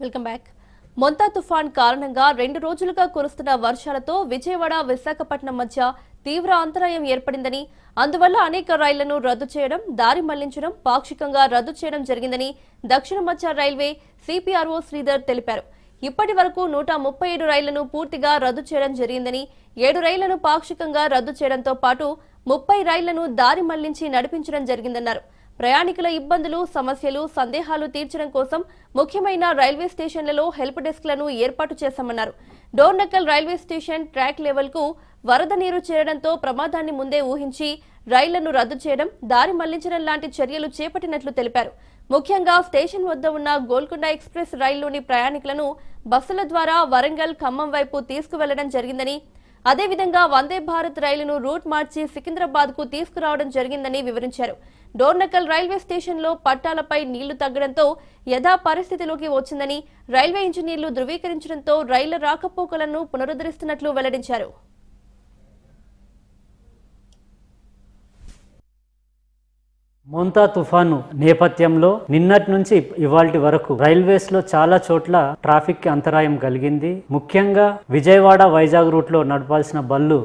Welcome back. Montha తుఫాన్ కారణంగా 2 రోజులుగా కురుస్తున్న వర్షాలతో విజయవాడ విశాఖపట్నం మధ్య తీవ్ర అంతరాయం ఏర్పడిందని, అందువల్ల అనేక రైళ్లను రద్దు చేయడం, దారి మళ్లించడం, పాక్షికంగా రద్దు చేయడం జరిగిందని దక్షిణ మధ్య రైల్వే సిపిఆర్ఓ శ్రీధర్ తెలిపారు. ఇప్పటి వరకు 137 రైళ్లను పూర్తిగా రద్దు చేయడం జరిగిందని, 7 రైళ్లను పాక్షికంగా రద్దు చేయడంతో పాటు 30 రైళ్లను దారి మళ్లించి నడిపించడం జరిగిందన్నారు. ప్రయాణికుల ఇబ్బందులు, సమస్యలు, సందేహాలు తీర్చడం కోసం ముఖ్యమైన రైల్వే స్టేషన్లలో హెల్ప్ డెస్క్లను ఏర్పాటు చేశామన్నారు. డోర్నకల్ రైల్వే స్టేషన్ ట్రాక్ లెవెల్కు వరద నీరు చేరడంతో ప్రమాదాన్ని ముందే ఊహించి రైళ్లను రద్దు చేయడం, దారి మళ్లించడం లాంటి చర్యలు చేపట్టినట్లు తెలిపారు. ముఖ్యంగా స్టేషన్ వద్ద ఉన్న గోల్కొండ ఎక్స్ప్రెస్ రైల్లోని ప్రయాణికులను బస్సుల ద్వారా వరంగల్, ఖమ్మం వైపు తీసుకువెళ్లడం జరిగిందని, అదేవిధంగా వందే భారత్ రైలును రూట్ మార్చి సికింద్రాబాద్ కు తీసుకురావడం జరిగిందని వివరించారు. డోర్నకల్ రైల్వే స్టేషన్లో పట్టాలపై నీళ్లు తగ్గడంతో యథా పరిస్థితిలోకి వచ్చిందని, రైల్వే ఇంజనీర్లు ధృవీకరించడంతో రైళ్ల రాకపోకలను పునరుద్ధరిస్తున్నట్లు వెల్లడించారు. మొంతా తుఫాను నేపథ్యంలో నిన్నటి నుంచి ఇవాల్టి వరకు రైల్వేస్ లో చాలా చోట్ల ట్రాఫిక్ కి అంతరాయం కలిగింది. ముఖ్యంగా విజయవాడ, వైజాగ్ రూట్ లో నడపాల్సిన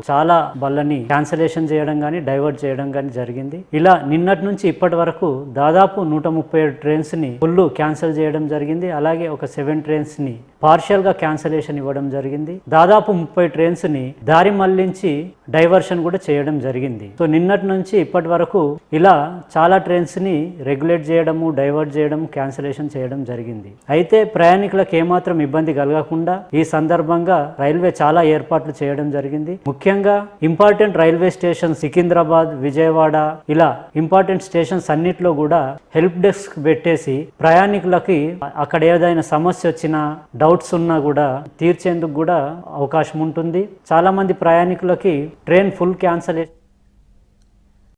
చాలా బళ్ళని క్యాన్సలేషన్ చేయడం గానీ, డైవర్ట్ చేయడం గానీ జరిగింది. ఇలా నిన్నటి నుంచి ఇప్పటి వరకు దాదాపు 137 ట్రైన్స్ ని ఫుల్ క్యాన్సిల్ చేయడం జరిగింది. అలాగే ఒక 7 ట్రైన్స్ ని పార్షియల్ గా క్యాన్సలేషన్ ఇవ్వడం జరిగింది. దాదాపు 30 ట్రైన్స్ ని దారి మళ్లించి డైవర్షన్ కూడా చేయడం జరిగింది. సో నిన్నటి నుంచి ఇప్పటి వరకు ఇలా చాలా ట్రైన్స్ ని రెగ్యులేట్ చేయడము, డైవర్ట్ చేయడం, క్యాన్సలేషన్ చేయడం జరిగింది. అయితే ప్రయాణికులకు ఏమాత్రం ఇబ్బంది కలగకుండా ఈ సందర్భంగా రైల్వే చాలా ఏర్పాట్లు చేయడం జరిగింది. ముఖ్యంగా important railway station Secunderabad, Vijayawada ఇలా ఇంపార్టెంట్ స్టేషన్స్ అన్నిట్లో కూడా హెల్ప్ డెస్క్ పెట్టేసి ప్రయాణికులకి అక్కడ ఏదైనా సమస్య వచ్చినా, డౌట్స్ ఉన్నా కూడా తీర్చేందుకు కూడా అవకాశం ఉంటుంది. చాలా మంది ప్రయాణికులకి ట్రైన్ ఫుల్ క్యాన్సలేషన్